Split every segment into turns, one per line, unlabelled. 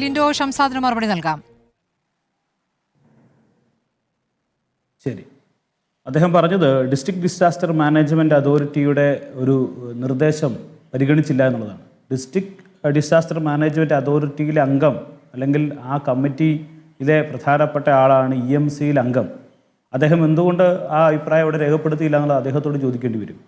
Lindo ഷംസാദിന് മറുപടി നൽകാം.
ശരി, അദ്ദേഹം പറഞ്ഞത് ഡിസ്ട്രിക്ട് ഡിസാസ്റ്റർ മാനേജ്മെൻറ്റ് അതോറിറ്റിയുടെ ഒരു നിർദ്ദേശം പരിഗണിച്ചില്ല എന്നുള്ളതാണ്. ഡിസ്ട്രിക്ട് ഡിസാസ്റ്റർ മാനേജ്മെൻറ്റ് അതോറിറ്റിയിലെ അംഗം അല്ലെങ്കിൽ ആ കമ്മിറ്റിയിലെ പ്രധാനപ്പെട്ട ആളാണ് EMCയിൽ അംഗം. അദ്ദേഹം എന്തുകൊണ്ട് ആ അഭിപ്രായം ഇവിടെ രേഖപ്പെടുത്തിയില്ല എന്നുള്ളത് അദ്ദേഹത്തോട് ചോദിക്കേണ്ടി വരും.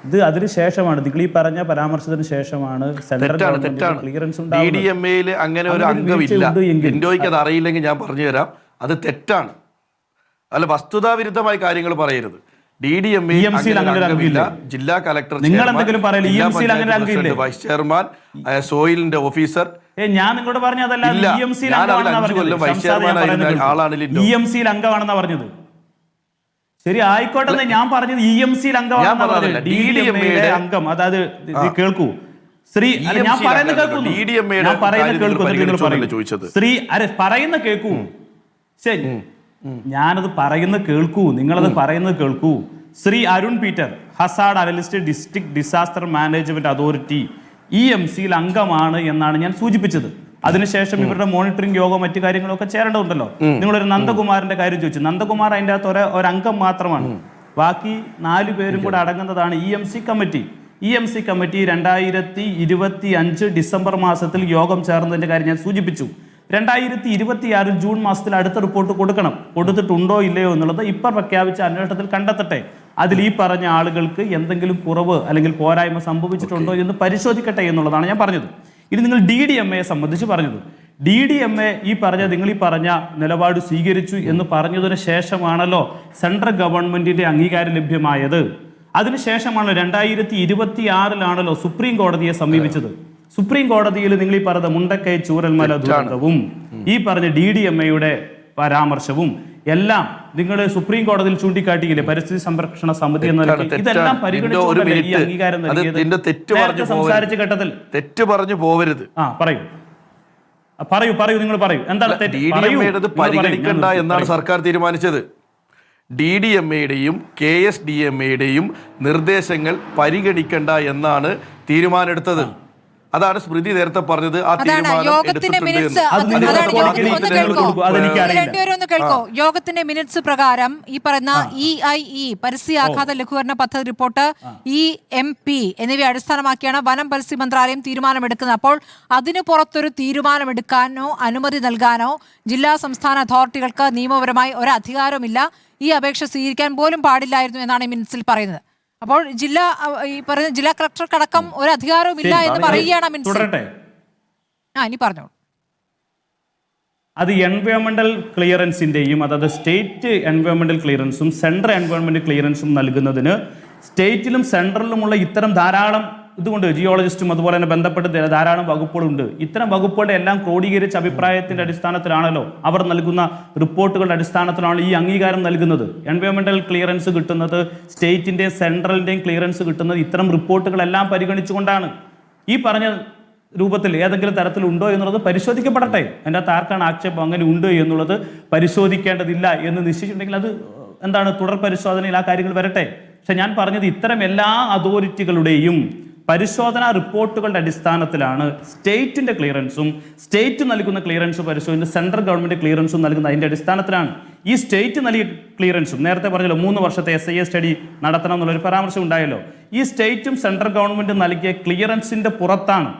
ഇത് അതിനുശേഷമാണ്, നിങ്ങൾ ഈ പറഞ്ഞ പരാമർശത്തിന് ശേഷമാണ് സെൻട്രൽ ഗവൺമെന്റ് ക്ലിയറൻസ്
DDMA-യിൽ അങ്ങനെ ഒരു അംഗമില്ല. ലിൻഡോയ്ക്ക് അത് അറിയില്ലെങ്കിൽ ഞാൻ പറഞ്ഞു തരാം, അത് തെറ്റാണ്. അല്ല, വസ്തുതാവിരുദ്ധമായ കാര്യങ്ങൾ പറയരുത്. DDMA-യിൽ അംഗമില്ല. ജില്ലാ കളക്ടർ, വൈസ് ചെയർമാൻ, സോയിലിന്റെ ഓഫീസർ.
ഞാൻ നിങ്ങളോട് പറഞ്ഞതല്ല,
വൈസ് ചെയർമാൻ ആളാണ് ലിൻഡോ.
EMCയിൽ അംഗമാണെന്നാ പറഞ്ഞത്. ശരി, ആയിക്കോട്ടെ, ഞാൻ പറഞ്ഞത് EMCയിൽ അംഗമാണെന്ന് അംഗം. അതായത് കേൾക്കൂ ശ്രീ, ഞാൻ പറയുന്ന കേൾക്കൂ. ശരി, ഞാനത് പറയുന്ന കേൾക്കൂ, നിങ്ങളത് പറയുന്നത് കേൾക്കൂ. Shri Arun Peter, hazard analyst, district disaster management authority EMCയിൽ അംഗമാണ് എന്നാണ് ഞാൻ സൂചിപ്പിച്ചത്. അതിനുശേഷം ഇവരുടെ മോണിറ്ററിംഗ് യോഗം മറ്റു കാര്യങ്ങളൊക്കെ ചേരേണ്ടതുണ്ടല്ലോ. നിങ്ങളൊരു നന്ദകുമാറിന്റെ കാര്യം ചോദിച്ചു. നന്ദകുമാർ അതിൻ്റെ അകത്ത് ഒരംഗം മാത്രമാണ്. ബാക്കി 4 പേരും കൂടെ അടങ്ങുന്നതാണ് EMC committee. EMC committee 2025 December മാസത്തിൽ യോഗം ചേർന്നതിന്റെ കാര്യം ഞാൻ സൂചിപ്പിച്ചു. 2026 ജൂൺ മാസത്തിൽ അടുത്ത റിപ്പോർട്ട് കൊടുക്കണം. കൊടുത്തിട്ടുണ്ടോ ഇല്ലയോ എന്നുള്ളത് ഇപ്പം പ്രഖ്യാപിച്ച അന്വേഷണത്തിൽ കണ്ടെത്തട്ടെ. അതിൽ ഈ പറഞ്ഞ ആളുകൾക്ക് എന്തെങ്കിലും കുറവ് അല്ലെങ്കിൽ പോരായ്മ സംഭവിച്ചിട്ടുണ്ടോ എന്ന് പരിശോധിക്കട്ടെ എന്നുള്ളതാണ് ഞാൻ പറഞ്ഞത്. ഇനി നിങ്ങൾ DDMA-യെ സംബന്ധിച്ച് പറഞ്ഞത്, DDMA നിങ്ങൾ ഈ പറഞ്ഞ നിലപാട് സ്വീകരിച്ചു എന്ന് പറഞ്ഞതിന് ശേഷമാണല്ലോ സെൻട്രൽ ഗവൺമെന്റിന്റെ അംഗീകാരം ലഭ്യമായത്. അതിനുശേഷമാണ് 2026 സുപ്രീം കോടതിയെ സമീപിച്ചത്. സുപ്രീം കോടതിയിൽ നിങ്ങൾ ഈ പറഞ്ഞ മുണ്ടക്കൈ ചൂരൽമല ദുരന്തവും ഈ പറഞ്ഞ DDMA-യുടെ പരാമർശവും എല്ലാം നിങ്ങൾ സുപ്രീം കോടതിയിൽ ചൂണ്ടിക്കാട്ടിയില്ലേ? പരിസ്ഥിതി സംരക്ഷണ സമിതി എന്ന ഇതെല്ലാം പരിഗണിച്ചുകൊണ്ടല്ലേ ഈ അംഗീകാരം നൽകിയത്? സംസാരിച്ച ഘട്ടത്തിൽ തെറ്റ് പറഞ്ഞു പോവരുത്. പറയൂ നിങ്ങൾ പറയൂ, എന്താണ്
പരിഗണിക്കണ്ട എന്നാണ് സർക്കാർ തീരുമാനിച്ചത്. DDMA-യുടെയും KSDMA-യുടെയും നിർദ്ദേശങ്ങൾ പരിഗണിക്കണ്ട എന്നാണ് തീരുമാനമെടുത്തത്. അതാണ് സ്മൃതി നേരത്തെ പറഞ്ഞത്. ആ
യോഗത്തിന്റെ മിനിറ്റ്സ് പ്രകാരം ഈ പറയുന്ന EIE പരിസ്ഥിതി ആഘാത ലഘൂകരണ പദ്ധതി റിപ്പോർട്ട് EMP എന്നിവയെ അടിസ്ഥാനമാക്കിയാണ് വനം പരിസ്ഥിതി മന്ത്രാലയം തീരുമാനമെടുക്കുന്നത്. അപ്പോൾ അതിനു പുറത്തൊരു തീരുമാനമെടുക്കാനോ അനുമതി നൽകാനോ ജില്ലാ സംസ്ഥാന അതോറിറ്റികൾക്ക് നിയമപരമായി ഒരു അധികാരവുമില്ല. ഈ അപേക്ഷ സ്വീകരിക്കാൻ പോലും പാടില്ലായിരുന്നു എന്നാണ് ഈ മിനിറ്റ്സിൽ പറയുന്നത്. അപ്പോൾ ജില്ലാ കളക്ടർക്കടക്കം ഒരു അധികാരവും ഇല്ല എന്ന് പറയുകയാണ്. ഇനി പറഞ്ഞോളൂ.
അത് എൻവയോൺമെന്റൽ ക്ലിയറൻസിന്റെയും, അതായത് സ്റ്റേറ്റ് എൻവയോൺമെന്റൽ ക്ലിയറൻസും സെൻട്രൽ എൻവയോൺമെന്റൽ ക്ലിയറൻസും നൽകുന്നതിന് സ്റ്റേറ്റിലും സെൻട്രലിലുമുള്ള ഇത്തരം ധാരാളം ഇതുകൊണ്ട് ജിയോളജിസ്റ്റും അതുപോലെ തന്നെ ബന്ധപ്പെട്ട് ധാരാളം വകുപ്പുകളുണ്ട്. ഇത്തരം വകുപ്പുകളുടെ എല്ലാം ക്രോഡീകരിച്ച അഭിപ്രായത്തിന്റെ അടിസ്ഥാനത്തിലാണല്ലോ, അവർ നൽകുന്ന റിപ്പോർട്ടുകളുടെ അടിസ്ഥാനത്തിലാണ് ഈ അംഗീകാരം നൽകുന്നത്. എൻവയോൺമെന്റൽ ക്ലിയറൻസ് കിട്ടുന്നത്, സ്റ്റേറ്റിന്റെയും സെൻട്രലിന്റെയും ക്ലിയറൻസ് കിട്ടുന്നത് ഇത്തരം റിപ്പോർട്ടുകളെല്ലാം പരിഗണിച്ചുകൊണ്ടാണ്. ഈ പറഞ്ഞ രൂപത്തിൽ ഏതെങ്കിലും തരത്തിലുണ്ടോ എന്നുള്ളത് പരിശോധിക്കപ്പെടട്ടെ. അതിൻ്റെ അകത്ത് ആർക്കാണ് ആക്ഷേപം അങ്ങനെ ഉണ്ട് എന്നുള്ളത് പരിശോധിക്കേണ്ടതില്ല എന്ന് നിശ്ചയിച്ചിട്ടുണ്ടെങ്കിൽ അത് എന്താണ്, തുടർ പരിശോധനയിൽ ആ കാര്യങ്ങൾ വരട്ടെ. പക്ഷെ ഞാൻ പറഞ്ഞത് ഇത്തരം എല്ലാ അതോറിറ്റികളുടെയും പരിശോധനാ റിപ്പോർട്ടുകളുടെ അടിസ്ഥാനത്തിലാണ് സ്റ്റേറ്റിന്റെ ക്ലിയറൻസും സ്റ്റേറ്റ് നൽകുന്ന ക്ലിയറൻസ് പരിശോധിച്ച് സെൻട്രൽ ഗവൺമെന്റ് ക്ലിയറൻസും നൽകുന്ന അതിന്റെ അടിസ്ഥാനത്തിലാണ്. ഈ സ്റ്റേറ്റ് നൽകിയ ക്ലിയറൻസും നേരത്തെ പറഞ്ഞല്ലോ 3 വർഷത്തെ SIA സ്റ്റഡി നടത്തണം എന്നുള്ളൊരു പരാമർശം ഉണ്ടായല്ലോ. ഈ സ്റ്റേറ്റും സെൻട്രൽ ഗവൺമെന്റും നൽകിയ ക്ലിയറൻസിന്റെ പുറത്താണ്.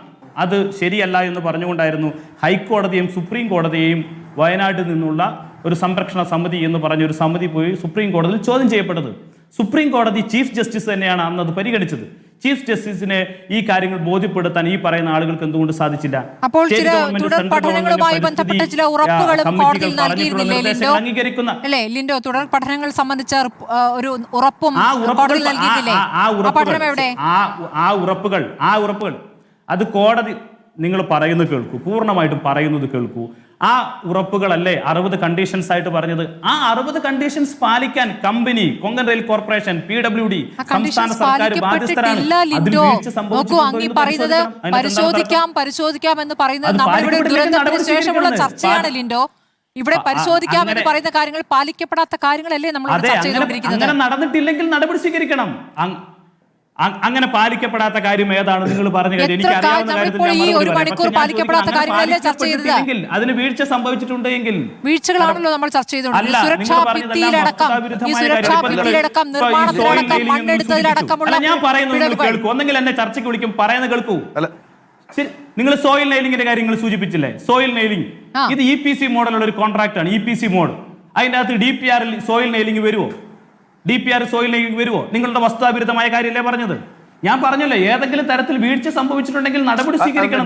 അത് ശരിയല്ല എന്ന് പറഞ്ഞുകൊണ്ടായിരുന്നു ഹൈക്കോടതിയും സുപ്രീം കോടതിയെയും വയനാട്ടിൽ നിന്നുള്ള ഒരു സംരക്ഷണ സമിതി എന്ന് പറഞ്ഞൊരു സമിതി പോയി സുപ്രീം കോടതിയിൽ ചോദ്യം ചെയ്യപ്പെട്ടത്. സുപ്രീം കോടതി ചീഫ് ജസ്റ്റിസ് തന്നെയാണ് അന്ന് അത് പരിഗണിച്ചത്. ചീഫ് ജസ്റ്റിസിനെ ഈ കാര്യങ്ങൾ ബോധ്യപ്പെടുത്താൻ ഈ പറയുന്ന ആളുകൾക്ക് എന്തുകൊണ്ട് സാധിച്ചില്ല?
അപ്പോൾ തുടർ പഠനങ്ങളുമായി ബന്ധപ്പെട്ട ചില ഉറപ്പുകളും കോടതിയിൽ നൽകിയിരുന്നില്ലേ ലിൻഡോ? തുടർ പഠനങ്ങൾ സംബന്ധിച്ച ഒരു ഉറപ്പും കോടതിയിൽ നൽകിയിരുന്നില്ലേ?
ആ ഉറപ്പുകൾ അത് കോടതി, നിങ്ങൾ പറയുന്നത് കേൾക്കൂ, പൂർണ്ണമായിട്ടും പറയുന്നത് കേൾക്കൂ. ആ ഉറപ്പുകളല്ലേ 60 കണ്ടീഷൻസ് ആയിട്ട് പറഞ്ഞത്. ആ 60 കണ്ടീഷൻസ് പാലിക്കാൻ company, Konkan rail corporation, PWD, സംസ്ഥാന സർക്കാർ ബാധ്യസ്ഥരാണ്.
പരിശോധിക്കാം എന്ന് പറയുന്നത് നമ്മളിവിടെ ദുരന്തത്തിന് ശേഷമുള്ള ചർച്ചയാണ് ലിൻഡോ. ഇവിടെ പരിശോധിക്കാം എന്ന് പറയുന്ന കാര്യങ്ങൾ പാലിക്കപ്പെടാത്ത കാര്യങ്ങളല്ലേ നമ്മൾ ചർച്ച ചെയ്തുകൊണ്ടിരിക്കുന്നത്.
അങ്ങനെ നടന്നിട്ടില്ലെങ്കിൽ നടപടി സ്വീകരിക്കണം. അങ്ങനെ പാലിക്കപ്പെടാത്ത കാര്യം ഏതാണ് നിങ്ങൾ പറഞ്ഞു കാര്യം? എനിക്ക് അറിയാവുന്ന കാര്യത്തിൽ ഞാൻ മറുപടി പറയാം. പക്ഷേ ഞാൻ
പാലിക്കപ്പെടാത്ത കാര്യങ്ങളല്ലേ ചർച്ച ചെയ്തത്?
അതിന് വീഴ്ച സംഭവിച്ചിട്ടുണ്ടെങ്കിൽ
വീഴ്ചകളാണല്ലോ നമ്മൾ ചർച്ച ചെയ്തത്.
അല്ല,
സുരക്ഷാ ഭിത്തിയിലടക്കം മണ്ണെടുത്തതിലടക്കം മണ്ണെടുത്തതിലടക്കമുള്ള
ഞാൻ പറയുന്നത് കേൾക്കൂ. ഒന്നെങ്കിൽ എന്നെ ചർച്ചയ്ക്ക് വിളിക്കും, പറയുന്നത് കേൾക്കൂ. ശരി, നിങ്ങൾ സോയിൽ നെയിലിംഗിന്റെ കാര്യങ്ങൾ സൂചിപ്പിച്ചില്ലേ? സോയിൽ നെയിലിംഗ് ഇത് EPC മോഡലുള്ള ഒരു കോൺട്രാക്ട് ആണ്. EPC മോഡ്, അതിന്റെ അകത്ത് DPR സോയിൽ നെയിലിംഗ് വരുമോ? DPR സോയിൽ നെയിലിംഗ് വരുമോ? നിങ്ങളുടെ വസ്തുതാവിരുദ്ധമായ കാര്യമല്ലേ പറഞ്ഞത്? ഞാൻ പറഞ്ഞല്ലോ, ഏതെങ്കിലും തരത്തിൽ വീഴ്ച സംഭവിച്ചിട്ടുണ്ടെങ്കിൽ നടപടി സ്വീകരിക്കണം.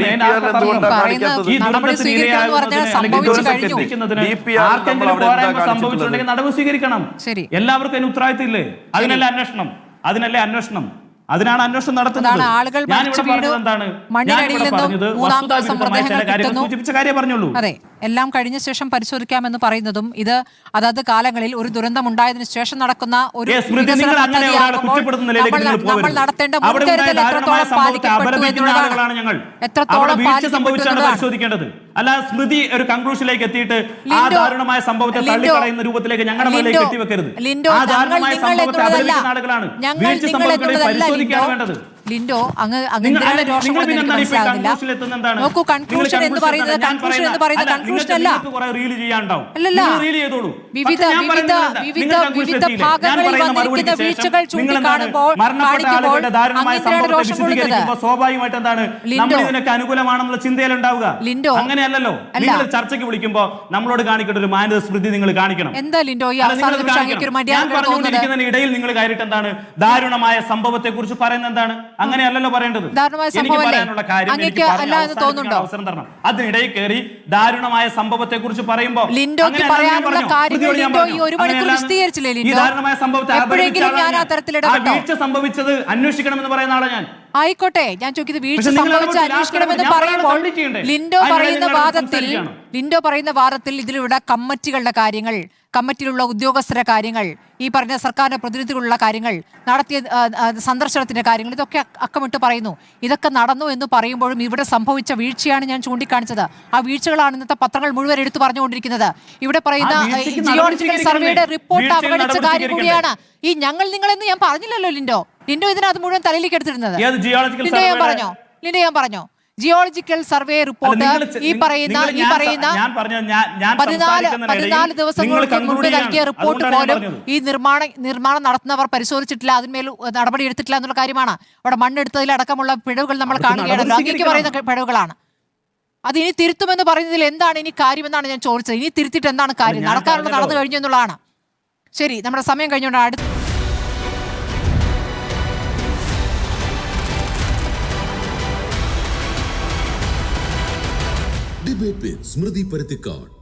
ആർക്കെങ്കിലും പോരായ്മ സംഭവിച്ചിട്ടുണ്ടെങ്കിൽ നടപടി സ്വീകരിക്കണം. എല്ലാവർക്കും അതിന് ഉത്തരവാദിത്തം ഇല്ലേ? അതിനല്ലേ അന്വേഷണം. അതിനാണ് അന്വേഷണം നടത്തുന്നത്. ഞാനിവിടെ പറഞ്ഞത് എന്താണ്? സൂചിപ്പിച്ച കാര്യം പറഞ്ഞുള്ളൂ.
അതെ, എല്ലാം കഴിഞ്ഞ ശേഷം പരിശോധിക്കാമെന്ന് പറയുന്നതും ഇത് അതത് കാലങ്ങളിൽ ഒരു ദുരന്തം ഉണ്ടായതിനു ശേഷം നടക്കുന്ന ഒരു നമ്മൾ നടത്തേണ്ട മുൻകരുതൽ എത്രത്തോളം
പരിശോധിക്കേണ്ടത്. അല്ല സ്മൃതി ഒരു കൺക്ലൂഷനിലേക്ക് എത്തിയിട്ട് ആ ദാരുണമായ സംഭവത്തെ തള്ളിക്കളയുന്ന രൂപത്തിലേക്ക് ഞങ്ങളുടെ മുന്നിലേക്ക് എത്തിവെക്കരുത്. ആ ദാരുണമായ സംഭവത്തെ അപലപിക്കുന്ന ആളുകളാണ്. വീഴ്ച സംഭവിക്കുന്നത് പരിശോധിക്കുകയാണ് വേണ്ടത്.
ലിൻഡോ, അങ്ങ് നോക്കൂ, കൺക്ലൂഷൻ എന്ന് പറയുന്നത് കൺക്ലൂഷൻ അല്ല. വിവിധ ഭാഗങ്ങളിൽ വന്നിരിക്കുന്ന വീഴ്ചകൾ ചൂണ്ടിക്കാണുമ്പോൾ
സ്വാഭാവികമായിട്ട് എന്താണ് നമ്മൾ ഇതിനൊക്കെ അനുകൂലമാണെന്നുള്ള ചിന്തയിലുണ്ടാവുക.
ലിൻഡോ,
അങ്ങനെയല്ലല്ലോ. നിങ്ങൾ ചർച്ചയ്ക്ക് വിളിക്കുമ്പോൾ നമ്മളോട് കാണിക്കേണ്ട ഒരു മാന്യത സ്മൃതി നിങ്ങൾ കാണിക്കണം.
എന്താ ലിൻഡോ ഈ
ഇടയിൽ നിങ്ങൾ കയറിയിട്ട് എന്താണ് ദാരുണമായ സംഭവത്തെ കുറിച്ച് പറയുന്നത്? എന്താണ് അങ്ങനെയല്ലല്ലോ പറയേണ്ടത്. എനിക്ക് പറയാനുള്ള കാര്യം അവസരം തരണം. അതിനിടയിൽ കയറി ദാരുണമായ സംഭവത്തെ കുറിച്ച് പറയുമ്പോൾ ഈ ദാരുണമായ സംഭവത്തെ വീഴ്ച സംഭവിച്ചത് അന്വേഷിക്കണമെന്ന് പറയുന്ന ആളെ ഞാൻ.
ആയിക്കോട്ടെ, ഞാൻ ചോദിക്കുന്നത് വീഴ്ച സംഭവിച്ച് അന്വേഷിക്കണമെന്ന് പറയുമ്പോൾ ലിൻഡോ പറയുന്ന വാദത്തിൽ ഇതിലൂടെ കമ്മിറ്റികളുടെ കാര്യങ്ങൾ, കമ്മിറ്റിയിലുള്ള ഉദ്യോഗസ്ഥരുടെ കാര്യങ്ങൾ, ഈ പറഞ്ഞ സർക്കാരിന്റെ പ്രതിനിധികളുള്ള കാര്യങ്ങൾ, നടത്തിയ സന്ദർശനത്തിന്റെ കാര്യങ്ങൾ, ഇതൊക്കെ അക്കമിട്ട് പറയുന്നു. ഇതൊക്കെ നടന്നു എന്ന് പറയുമ്പോഴും ഇവിടെ സംഭവിച്ച വീഴ്ചയാണ് ഞാൻ ചൂണ്ടിക്കാണിച്ചത്. ആ വീഴ്ചകളാണ് ഇന്നത്തെ പത്രങ്ങൾ മുഴുവൻ എടുത്തു പറഞ്ഞുകൊണ്ടിരിക്കുന്നത്. ഇവിടെ പറയുന്ന ജിയോളജിക്കൽ സർവേയുടെ റിപ്പോർട്ട് അവഗണിച്ച കാര്യം കൂടിയാണ് ഈ ഞങ്ങൾ നിങ്ങളെന്ന് ഞാൻ പറഞ്ഞില്ലല്ലോ ലിൻഡോ. ലിൻഡോ ഇതിനകത്ത് മുഴുവൻ തലയിലേക്ക് എടുത്തിരുന്നത്. ലിൻഡോ ഞാൻ പറഞ്ഞോ ജിയോളജിക്കൽ സർവേ റിപ്പോർട്ട് ഈ പറയുന്ന 14 ദിവസങ്ങൾക്ക് മുൻപ് നൽകിയ റിപ്പോർട്ട് പോലും ഈ നിർമ്മാണം നടത്തുന്നവർ പരിശോധിച്ചിട്ടില്ല, അതിന്മേൽ നടപടി എടുത്തിട്ടില്ല എന്നുള്ള കാര്യമാണ്. അവിടെ മണ്ണെടുത്തതിലടക്കമുള്ള പിഴവുകൾ നമ്മൾ കാണുകയാണല്ലോ. അങ്ങേക്ക് പറയുന്ന പിഴവുകളാണ്. അത് ഇനി തിരുത്തുമെന്ന് പറയുന്നതിൽ എന്താണ് ഇനി കാര്യമെന്നാണ് ഞാൻ ചോദിച്ചത്. ഇനി തിരുത്തിയിട്ട് എന്താണ് കാര്യം? നടക്കാനുള്ള നടന്നു കഴിഞ്ഞു എന്നുള്ളതാണ്. ശരി, നമ്മുടെ സമയം കഴിഞ്ഞുകൊണ്ട് അടുത്ത
Debate with Smriti Parathikkad.